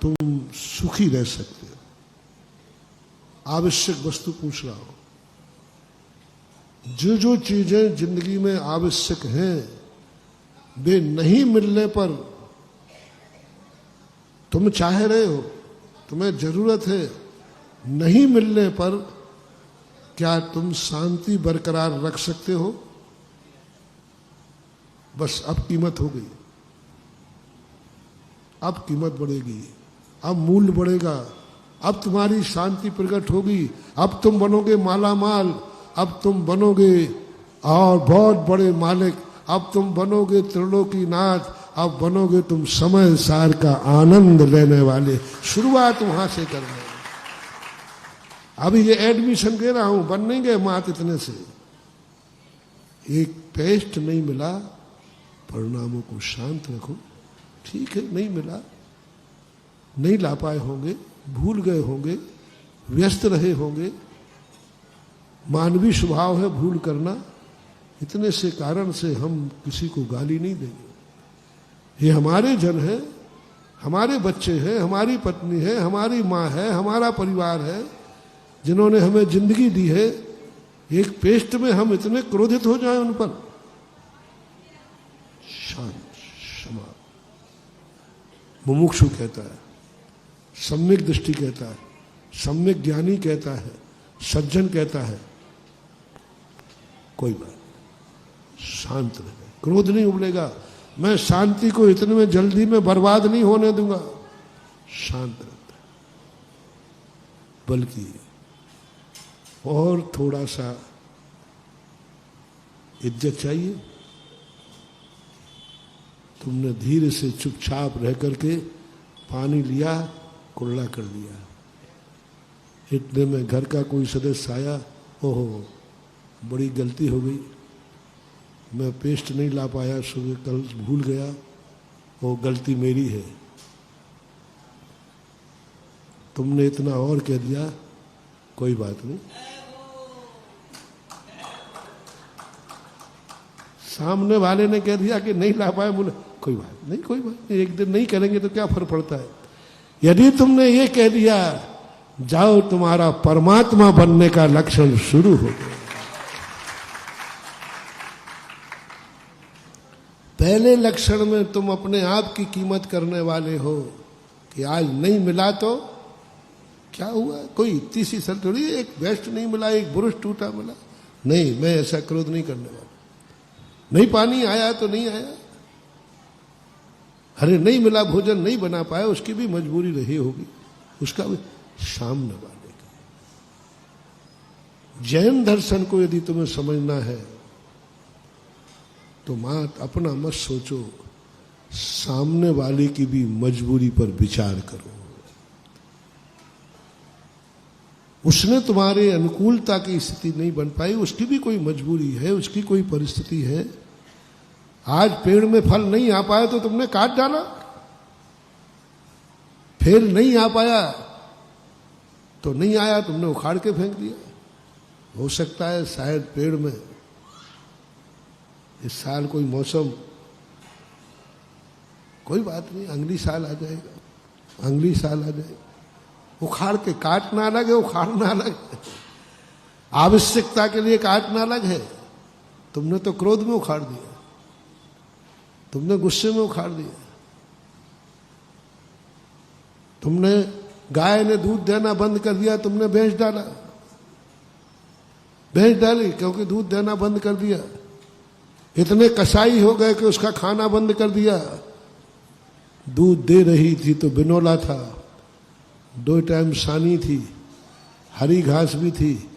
तुम सुखी रह सकते हो। आवश्यक वस्तु पूछ रहा हूं, जो जो चीजें जिंदगी में आवश्यक हैं वे नहीं मिलने पर तुम चाह रहे हो, तुम्हें जरूरत है, नहीं मिलने पर क्या तुम शांति बरकरार रख सकते हो? बस अब कीमत हो गई, अब कीमत बढ़ेगी, अब मूल्य बढ़ेगा, अब तुम्हारी शांति प्रकट होगी, अब तुम बनोगे माला माल, अब तुम बनोगे और बहुत बड़े मालिक, अब तुम बनोगे त्रिलोकीनाथ, अब बनोगे तुम समय सार का आनंद लेने वाले। शुरुआत वहां से करना। अभी ये एडमिशन दे रहा हूं, बन नहीं गए मात इतने से। एक पेस्ट नहीं मिला, परिणामों को शांत रखो। ठीक है, नहीं मिला, नहीं ला पाए होंगे, भूल गए होंगे, व्यस्त रहे होंगे, मानवीय स्वभाव है भूल करना। इतने से कारण से हम किसी को गाली नहीं देंगे। ये हमारे जन है, हमारे बच्चे हैं, हमारी पत्नी है, हमारी माँ है, हमारा परिवार है, जिन्होंने हमें जिंदगी दी है। एक पेस्ट में हम इतने क्रोधित हो जाएं उन पर। शांत, क्षमा। मुमुक्षु कहता है, सम्यक दृष्टि कहता है, सम्यक ज्ञानी कहता है, सज्जन कहता है, कोई बात, शांत रहे, क्रोध नहीं उबलेगा। मैं शांति को इतने में जल्दी में बर्बाद नहीं होने दूंगा। शांत रहता है, बल्कि और थोड़ा सा इज्जत चाहिए। तुमने धीरे से चुपचाप रह करके पानी लिया, कुल्ला कर दिया। इतने में घर का कोई सदस्य आया, ओहो बड़ी गलती हो गई, मैं पेस्ट नहीं ला पाया सुबह, कल भूल गया, वो गलती मेरी है। तुमने इतना और कह दिया, कोई बात नहीं। सामने वाले ने कह दिया कि नहीं ला पाए, बोले कोई बात नहीं, कोई बात नहीं, एक दिन नहीं करेंगे तो क्या फर्क पड़ता है। यदि तुमने ये कह दिया, जाओ तुम्हारा परमात्मा बनने का लक्षण शुरू हो गया। पहले लक्षण में तुम अपने आप की कीमत करने वाले हो कि आज नहीं मिला तो क्या हुआ, कोई इतनी सी सर थोड़ी, एक वेस्ट नहीं मिला, एक ब्रश टूटा मिला, नहीं, मैं ऐसा क्रोध नहीं करने वाला। नहीं पानी आया तो नहीं आया, अरे नहीं मिला, भोजन नहीं बना पाया, उसकी भी मजबूरी रही होगी, उसका भी सामने वाले का। जैन दर्शन को यदि तुम्हें समझना है तो मात अपना मत सोचो, सामने वाले की भी मजबूरी पर विचार करो। उसने तुम्हारे अनुकूलता की स्थिति नहीं बन पाई, उसकी भी कोई मजबूरी है, उसकी कोई परिस्थिति है। आज पेड़ में फल नहीं आ पाया तो तुमने काट डाला, फिर नहीं आ पाया तो नहीं आया, तुमने उखाड़ के फेंक दिया। हो सकता है शायद पेड़ में इस साल कोई मौसम, कोई बात नहीं, अगली साल आ जाएगा, अगली साल आ जाएगा। उखाड़ के काटना अलग है, उखाड़ना अलग है। आवश्यकता के लिए काटना अलग है। तुमने तो क्रोध में उखाड़ दिया, तुमने गुस्से में उखाड़ दिया। तुमने गाय ने दूध देना बंद कर दिया, तुमने भैंस डाला, भैंस डाली क्योंकि दूध देना बंद कर दिया। इतने कसाई हो गए कि उसका खाना बंद कर दिया। दूध दे रही थी तो बिनोला था, 2 टाइम सानी थी, हरी घास भी थी,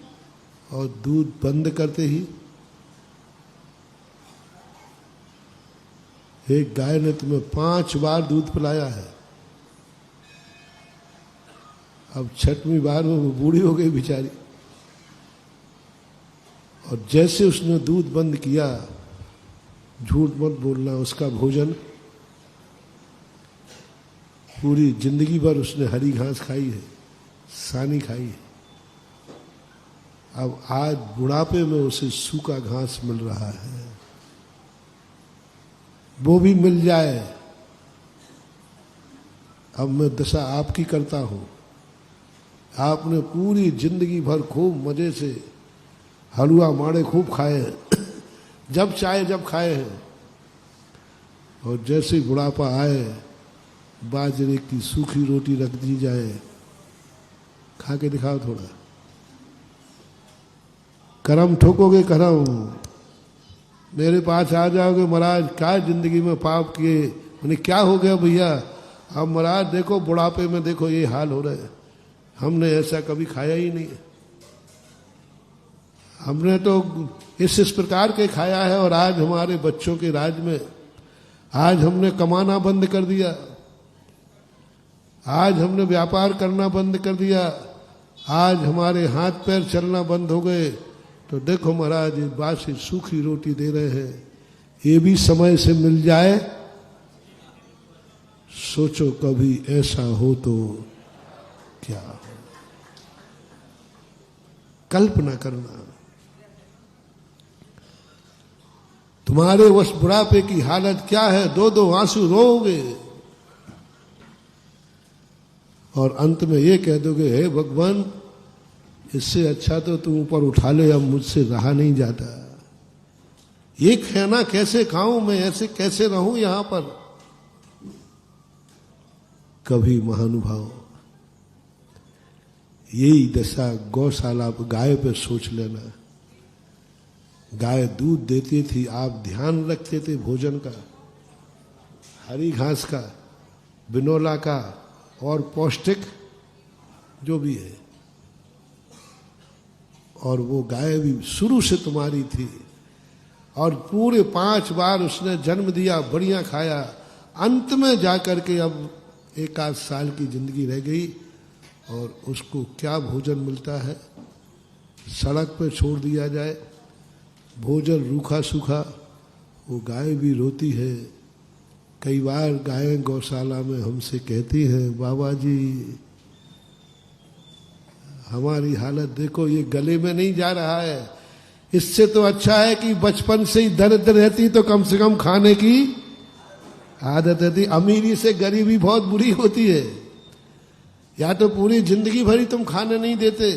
और दूध बंद करते ही एक गाय ने तुम्हें 5 बार दूध पिलाया है। अब 6वीं बार में वो बूढ़ी हो गई बेचारी, और जैसे उसने दूध बंद किया, झूठ मत बोलना, उसका भोजन पूरी जिंदगी भर उसने हरी घास खाई है, सानी खाई है। अब आज बुढ़ापे में उसे सूखा घास मिल रहा है, वो भी मिल जाए। अब मैं दशा आपकी करता हूं। आपने पूरी जिंदगी भर खूब मजे से हलवा माड़े खूब खाए हैं जब चाहे जब खाए हैं, और जैसे बुढ़ापा आए बाजरे की सूखी रोटी रख दी जाए, खा के दिखाओ थोड़ा। करम ठोकोगे करम, मेरे पास आ जाओगे महाराज क्या जिंदगी में पाप किए, मैंने क्या हो गया भैया। अब महाराज देखो बुढ़ापे में देखो ये हाल हो रहा है, हमने ऐसा कभी खाया ही नहीं, हमने तो इस प्रकार के खाया है। और आज हमारे बच्चों के राज में आज हमने कमाना बंद कर दिया, आज हमने व्यापार करना बंद कर दिया, आज हमारे हाथ पैर चलना बंद हो गए। तो देखो महाराज ये बासी सूखी रोटी दे रहे हैं, ये भी समय से मिल जाए। सोचो कभी ऐसा हो तो क्या हो, कल्पना करना। तुम्हारे उस बुढ़ापे की हालत क्या है, दो दो आंसू रोओगे और अंत में ये कह दोगे हे भगवान इससे अच्छा तो तुम ऊपर उठा ले, अब मुझसे रहा नहीं जाता, ये खाना कैसे खाऊं मैं, ऐसे कैसे रहूं यहां पर। कभी महानुभाव यही दशा गौशाला गाय पे सोच लेना। गाय दूध देती थी, आप ध्यान रखते थे भोजन का, हरी घास का, बिनोला का और पौष्टिक जो भी है, और वो गाय भी शुरू से तुम्हारी थी और पूरे 5 बार उसने जन्म दिया, बढ़िया खाया। अंत में जाकर के अब 1 आध साल की जिंदगी रह गई और उसको क्या भोजन मिलता है, सड़क पे छोड़ दिया जाए, भोजन रूखा सूखा। वो गाय भी रोती है। कई बार गायें गौशाला में हमसे कहती हैं बाबा जी हमारी हालत देखो, ये गले में नहीं जा रहा है, इससे तो अच्छा है कि बचपन से ही दर्द रहती तो कम से कम खाने की आदत रहती। अमीरी से गरीबी बहुत बुरी होती है, या तो पूरी जिंदगी भरी तुम खाने नहीं देते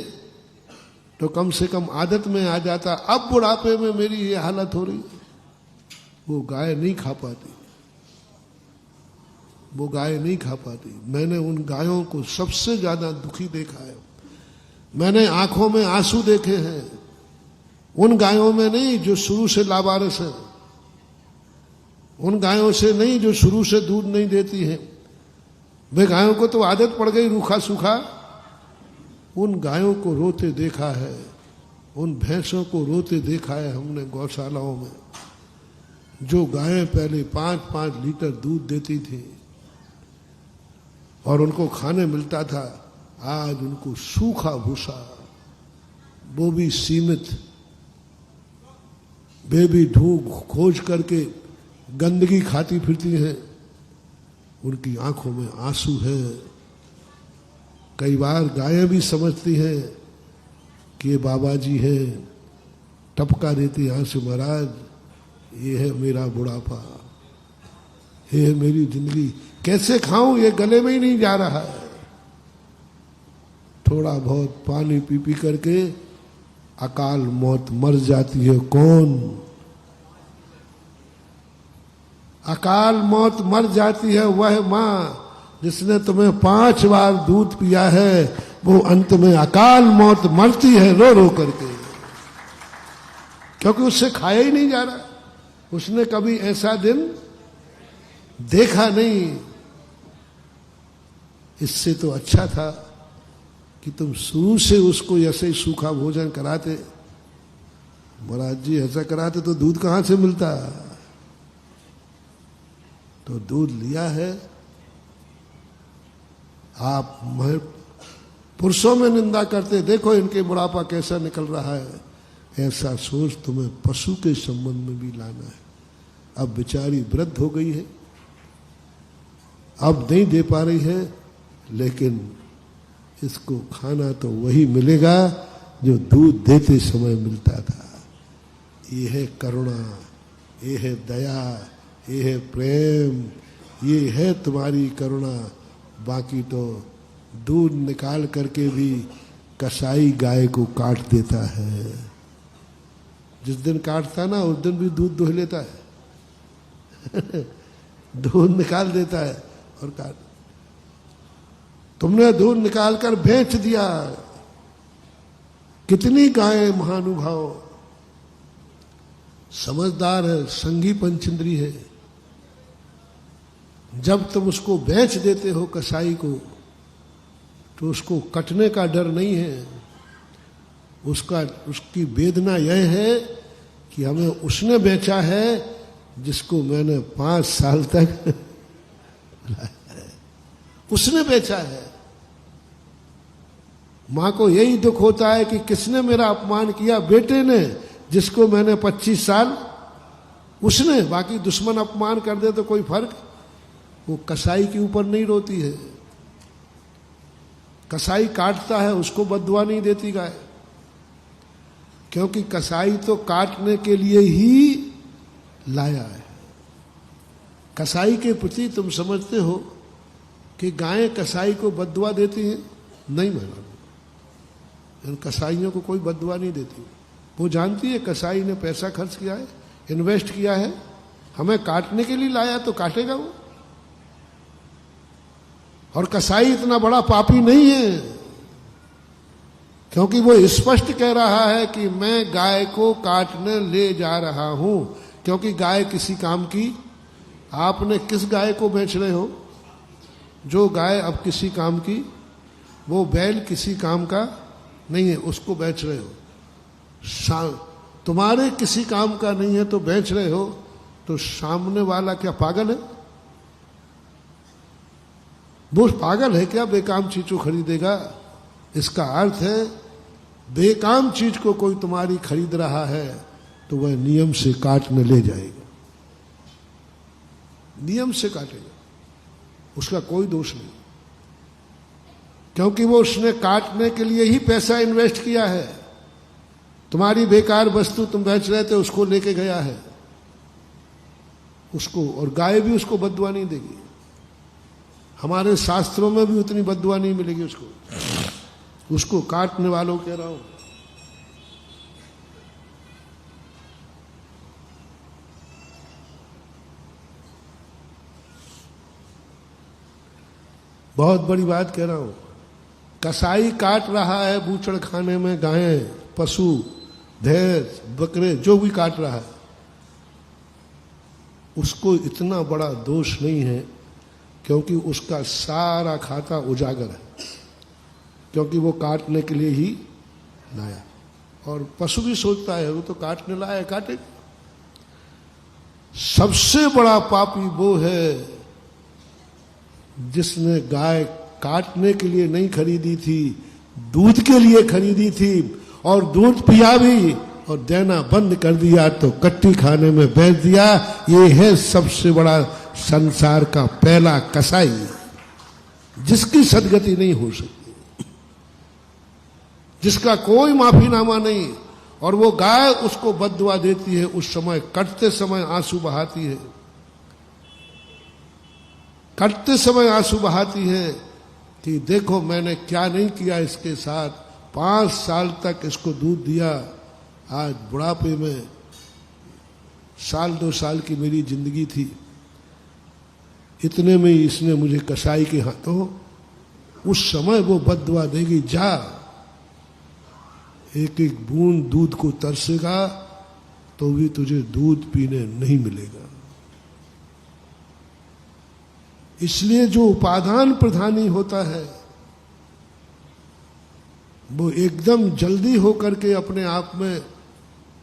तो कम से कम आदत में आ जाता। अब बुढ़ापे में मेरी ये हालत हो रही, वो गाय नहीं खा पाती, वो गाय नहीं खा पाती। मैंने उन गायों को सबसे ज्यादा दुखी देखा है, मैंने आंखों में आंसू देखे हैं उन गायों में नहीं जो शुरू से लावारिस है, उन गायों से नहीं जो शुरू से दूध नहीं देती हैं। वे गायों को तो आदत पड़ गई रूखा सूखा, उन गायों को रोते देखा है, उन भैंसों को रोते देखा है हमने गौशालाओं में। जो गायें पहले 5-5 लीटर दूध देती थी और उनको खाने मिलता था, आज उनको सूखा भूसा, वो भी सीमित, वे भी ढूंढ खोज करके गंदगी खाती फिरती हैं, उनकी आंखों में आंसू है। कई बार गायें भी समझती हैं कि ये बाबा जी हैं, टपका देती आंसू, महाराज ये है मेरा बुढ़ापा, ये है मेरी जिंदगी, कैसे खाऊं, ये गले में ही नहीं जा रहा है। थोड़ा बहुत पानी पी पी करके अकाल मौत मर जाती है। कौन? अकाल मौत मर जाती है वह माँ जिसने तुम्हें 5 बार दूध पिया है, वो अंत में अकाल मौत मरती है रो रो करके, क्योंकि उससे खाया ही नहीं जा रहा, उसने कभी ऐसा दिन देखा नहीं। इससे तो अच्छा था कि तुम शुरू से उसको ऐसे ही सूखा भोजन कराते। महाराज जी ऐसा कराते तो दूध कहां से मिलता, तो दूध लिया है। आप पुरुषों में निंदा करते, देखो इनके बुढ़ापा कैसा निकल रहा है, ऐसा सोच तुम्हें पशु के संबंध में भी लाना है। अब बेचारी वृद्ध हो गई है, अब नहीं दे पा रही है, लेकिन इसको खाना तो वही मिलेगा जो दूध देते समय मिलता था। ये है करुणा, ये है दया, ये है प्रेम, ये है तुम्हारी करुणा। बाकी तो दूध निकाल करके भी कसाई गाय को काट देता है। जिस दिन काटता ना उस दिन भी दूध दुह लेता है दूध निकाल देता है और काट। तुमने दूध निकाल कर बेच दिया। कितनी गायें महानुभाव समझदार है, संगी पंचेंद्री है। जब तुम उसको बेच देते हो कसाई को तो उसको कटने का डर नहीं है। उसकी वेदना यह है कि हमें उसने बेचा है जिसको मैंने 5 साल तक उसने बेचा है। मां को यही दुख होता है कि किसने मेरा अपमान किया, बेटे ने, जिसको मैंने 25 साल उसने। बाकी दुश्मन अपमान कर दे तो कोई फर्क, वो कसाई के ऊपर नहीं रोती है। कसाई काटता है उसको बद्दुआ नहीं देती गाय, क्योंकि कसाई तो काटने के लिए ही लाया है। कसाई के प्रति तुम समझते हो कि गायें कसाई को बद्दुआ देती हैं? नहीं माना। कसाईयों को कोई बद्दुआ नहीं देती। वो जानती है कसाई ने पैसा खर्च किया है, इन्वेस्ट किया है, हमें काटने के लिए लाया तो काटेगा वो। और कसाई इतना बड़ा पापी नहीं है, क्योंकि वो स्पष्ट कह रहा है कि मैं गाय को काटने ले जा रहा हूं। क्योंकि गाय किसी काम की, आपने किस गाय को बेच रहे हो? जो गाय अब किसी काम की, वो बैल किसी काम का नहीं है, उसको बेच रहे हो। तुम्हारे किसी काम का नहीं है तो बेच रहे हो, तो सामने वाला क्या पागल है? वो पागल है क्या बेकाम चीज को खरीदेगा? इसका अर्थ है बेकाम चीज को कोई तुम्हारी खरीद रहा है तो वह नियम से काटने ले जाएगा, नियम से काटेगा, उसका कोई दोष नहीं, क्योंकि वो उसने काटने के लिए ही पैसा इन्वेस्ट किया है। तुम्हारी बेकार वस्तु तुम बेच रहे थे, उसको लेके गया है उसको, और गाय भी उसको बद्दुआ नहीं देगी। हमारे शास्त्रों में भी उतनी बद्दुआ नहीं मिलेगी उसको काटने वालों कह रहा हूं। बहुत बड़ी बात कह रहा हूं। कसाई काट रहा है बूचड़ खाने में गायें, पशु, भैंस, बकरे, जो भी काट रहा है, उसको इतना बड़ा दोष नहीं है, क्योंकि उसका सारा खाता उजागर है, क्योंकि वो काटने के लिए ही लाया। और पशु भी सोचता है वो तो काटने लाया, काटेगा। सबसे बड़ा पापी वो है जिसने गाय काटने के लिए नहीं खरीदी थी, दूध के लिए खरीदी थी, और दूध पिया भी और देना बंद कर दिया तो कट्टी खाने में बेच दिया। ये है सबसे बड़ा संसार का पहला कसाई, जिसकी सदगति नहीं हो सकती, जिसका कोई माफीनामा नहीं। और वो गाय उसको बद्दुआ देती है, उस समय कटते समय आंसू बहाती है, कटते समय आंसू बहाती है कि देखो मैंने क्या नहीं किया इसके साथ। 5 साल तक इसको दूध दिया, आज बुढ़ापे में 1-2 साल की मेरी जिंदगी थी, इतने में ही इसने मुझे कसाई के हाथों, उस समय वो बद्दुआ देगी, जा एक एक बूंद दूध को तरसेगा तो भी तुझे दूध पीने नहीं मिलेगा। इसलिए जो उपादान प्रधानी होता है वो एकदम जल्दी होकर के अपने आप में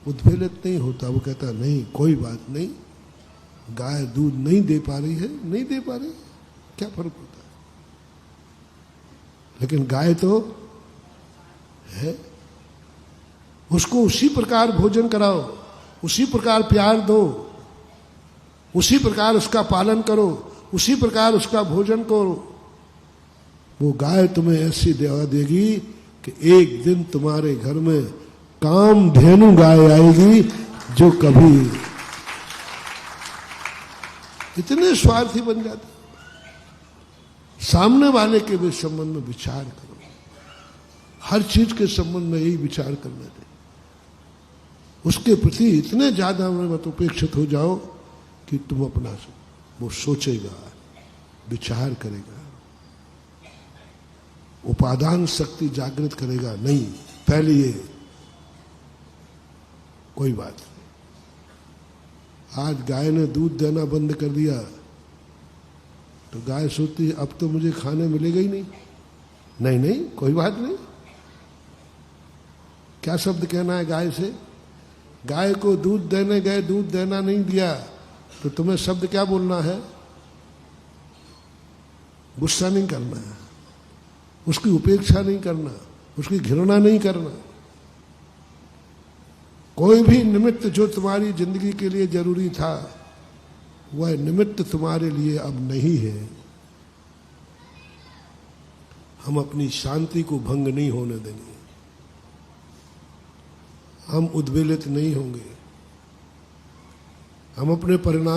उद्वेलित नहीं होता। वो कहता नहीं कोई बात नहीं, गाय दूध नहीं दे पा रही है, नहीं दे पा रही, क्या फर्क होता है। लेकिन गाय तो है, उसको उसी प्रकार भोजन कराओ, उसी प्रकार प्यार दो, उसी प्रकार उसका पालन करो, उसी प्रकार उसका भोजन करो। वो गाय तुम्हें ऐसी दया देगी कि एक दिन तुम्हारे घर में कामधेनु गाय आएगी जो कभी, इतने स्वार्थी बन जाते, सामने वाले के भी संबंध में विचार करो। हर चीज के संबंध में यही विचार करना चाहिए। उसके प्रति इतने ज्यादा मत उपेक्षित हो जाओ कि तुम अपना वो सोचेगा, विचार करेगा, उपादान शक्ति जागृत करेगा। नहीं, पहले ये कोई बात नहीं। आज गाय ने दूध देना बंद कर दिया तो गाय सोचती अब तो मुझे खाने मिलेगा ही नहीं। नहीं नहीं, कोई बात नहीं। क्या शब्द कहना है गाय से? गाय को दूध देने गए, दूध देना नहीं दिया, तो तुम्हें शब्द क्या बोलना है? गुस्सा नहीं करना है, उसकी उपेक्षा नहीं करना, उसकी घृणा नहीं करना। कोई भी निमित्त जो तुम्हारी जिंदगी के लिए जरूरी था, वह निमित्त तुम्हारे लिए अब नहीं है। हम अपनी शांति को भंग नहीं होने देंगे, हम उद्वेलित नहीं होंगे, हम अपने परिणाम